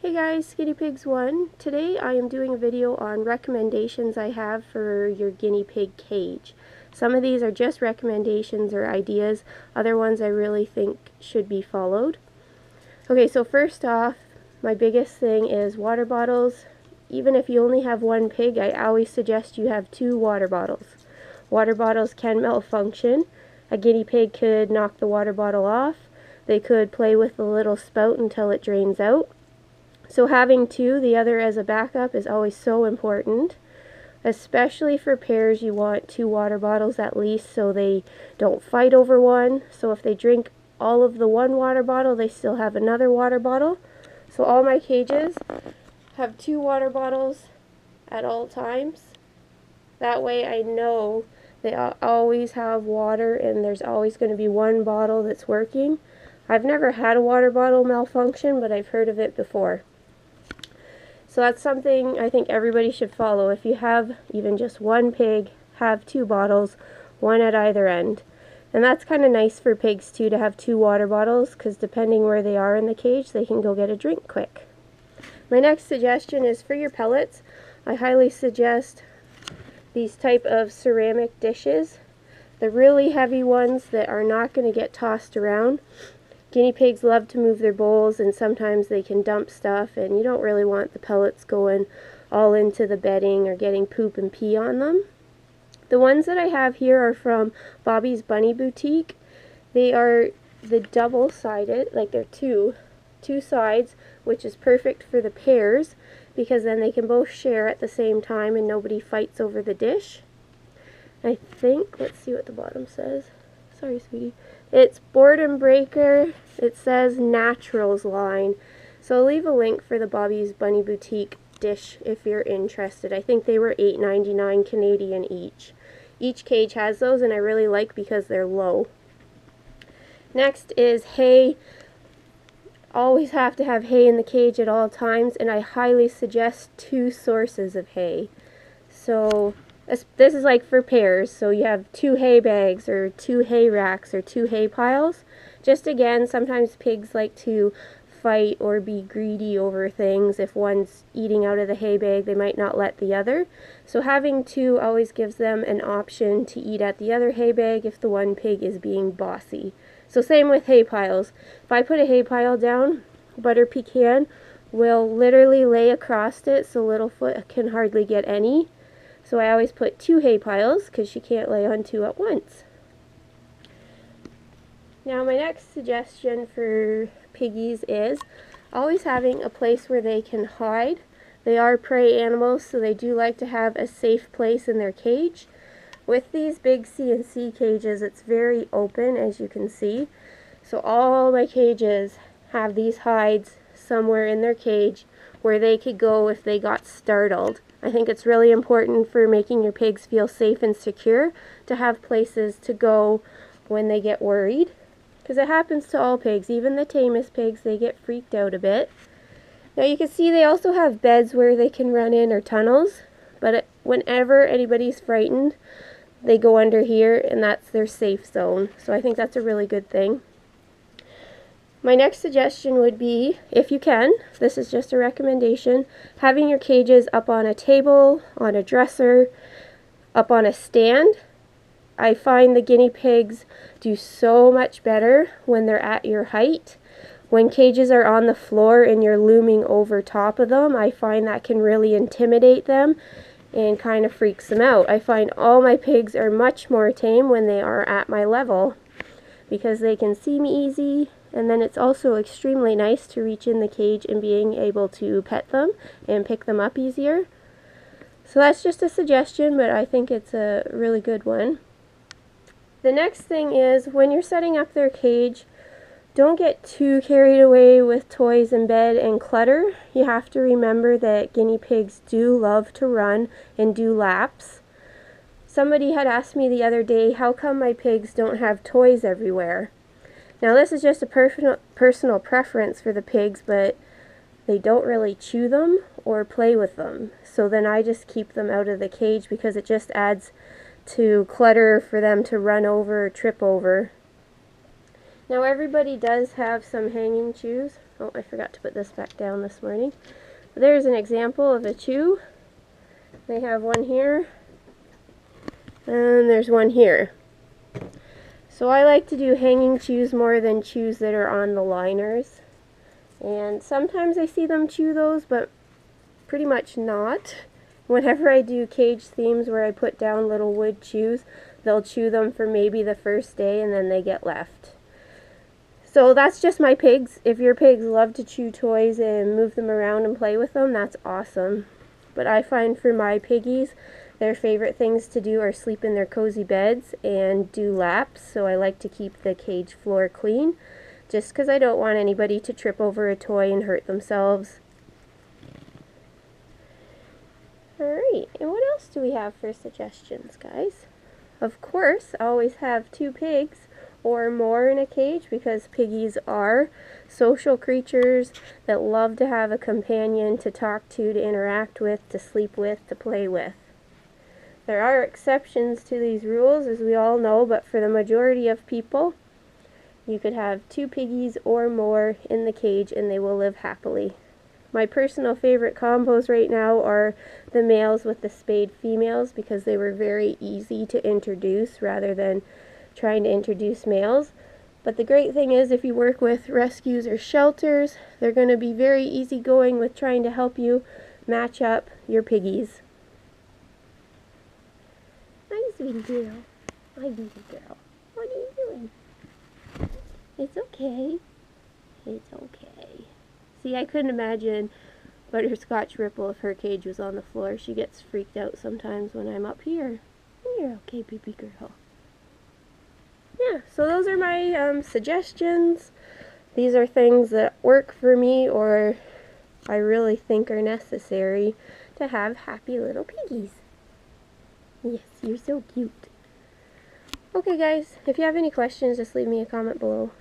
Hey guys, Guinea Pigs 1. Today I am doing a video on recommendations I have for your guinea pig cage. Some of these are just recommendations or ideas, other ones I really think should be followed. Okay, so first off, my biggest thing is water bottles. Even if you only have one pig, I always suggest you have 2 water bottles. Water bottles can malfunction. A guinea pig could knock the water bottle off. They could play with the little spout until it drains out. So having 2, the other as a backup, is always so important. Especially for pairs, you want 2 water bottles at least so they don't fight over one. So if they drink all of the one water bottle, they still have another water bottle. So all my cages have 2 water bottles at all times. That way I know they always have water and there's always going to be one bottle that's working. I've never had a water bottle malfunction, but I've heard of it before. So that's something I think everybody should follow. If you have even just one pig, have 2 bottles, one at either end. And that's kind of nice for pigs too, to have 2 water bottles, because depending where they are in the cage, they can go get a drink quick. My next suggestion is for your pellets. I highly suggest these type of ceramic dishes. The really heavy ones that are not going to get tossed around. Guinea pigs love to move their bowls, and sometimes they can dump stuff, and you don't really want the pellets going all into the bedding or getting poop and pee on them. The ones that I have here are from Bobby's Bunny Boutique. They are the double-sided, like they're two sides, which is perfect for the pairs because then they can both share at the same time and nobody fights over the dish. I think, let's see what the bottom says. Sorry, sweetie. It's Boredom Breaker. It says Naturals line. So I'll leave a link for the Bobby's Bunny Boutique dish if you're interested. I think they were $8.99 Canadian each. Each cage has those, and I really like because they're low. Next is hay. Always have to have hay in the cage at all times, and I highly suggest 2 sources of hay. So this is like for pairs, so you have 2 hay bags or 2 hay racks or 2 hay piles. Just again, sometimes pigs like to fight or be greedy over things. If one's eating out of the hay bag, they might not let the other. So having 2 always gives them an option to eat at the other hay bag if the one pig is being bossy. So same with hay piles. If I put a hay pile down, Butter Pecan will literally lay across it so Littlefoot can hardly get any. So I always put 2 hay piles because she can't lay on 2 at once. Now my next suggestion for piggies is always having a place where they can hide. They are prey animals, so they do like to have a safe place in their cage. With these big CNC cages, it's very open, as you can see. So all my cages have these hides somewhere in their cage where they could go if they got startled. I think it's really important for making your pigs feel safe and secure to have places to go when they get worried. Because it happens to all pigs, even the tamest pigs, they get freaked out a bit. Now you can see they also have beds where they can run in, or tunnels, but whenever anybody's frightened, they go under here and that's their safe zone. So I think that's a really good thing. My next suggestion would be, if you can, this is just a recommendation, having your cages up on a table, on a dresser, up on a stand. I find the guinea pigs do so much better when they're at your height. When cages are on the floor and you're looming over top of them, I find that can really intimidate them and kind of freaks them out. I find all my pigs are much more tame when they are at my level because they can see me easy. And then it's also extremely nice to reach in the cage and being able to pet them and pick them up easier. So that's just a suggestion, but I think it's a really good one. The next thing is, when you're setting up their cage, don't get too carried away with toys in bed and clutter. You have to remember that guinea pigs do love to run and do laps. Somebody had asked me the other day, how come my pigs don't have toys everywhere? Now this is just a personal preference for the pigs, but they don't really chew them or play with them. So then I just keep them out of the cage because it just adds to clutter for them to run over or trip over. Now everybody does have some hanging chews. Oh, I forgot to put this back down this morning. There's an example of a chew. They have one here, and there's one here. So I like to do hanging chews more than chews that are on the liners. And sometimes I see them chew those, but pretty much not. Whenever I do cage themes where I put down little wood chews, they'll chew them for maybe the first day and then they get left. So that's just my pigs. If your pigs love to chew toys and move them around and play with them, that's awesome. But I find for my piggies, their favorite things to do are sleep in their cozy beds and do laps, so I like to keep the cage floor clean, just because I don't want anybody to trip over a toy and hurt themselves. Alright, and what else do we have for suggestions, guys? Of course, always have 2 pigs or more in a cage, because piggies are social creatures that love to have a companion to talk to interact with, to sleep with, to play with. There are exceptions to these rules, as we all know, but for the majority of people, you could have 2 piggies or more in the cage and they will live happily. My personal favorite combos right now are the males with the spayed females, because they were very easy to introduce rather than trying to introduce males. But the great thing is, if you work with rescues or shelters, they're going to be very easygoing with trying to help you match up your piggies. Hi, sweetie girl. Hi, baby girl. What are you doing? It's okay. It's okay. See, I couldn't imagine Butterscotch Ripple if her cage was on the floor. She gets freaked out sometimes when I'm up here. You're okay, baby girl. Yeah, so those are my suggestions. These are things that work for me or I really think are necessary to have happy little piggies. Yes, you're so cute. Okay guys, if you have any questions, just leave me a comment below.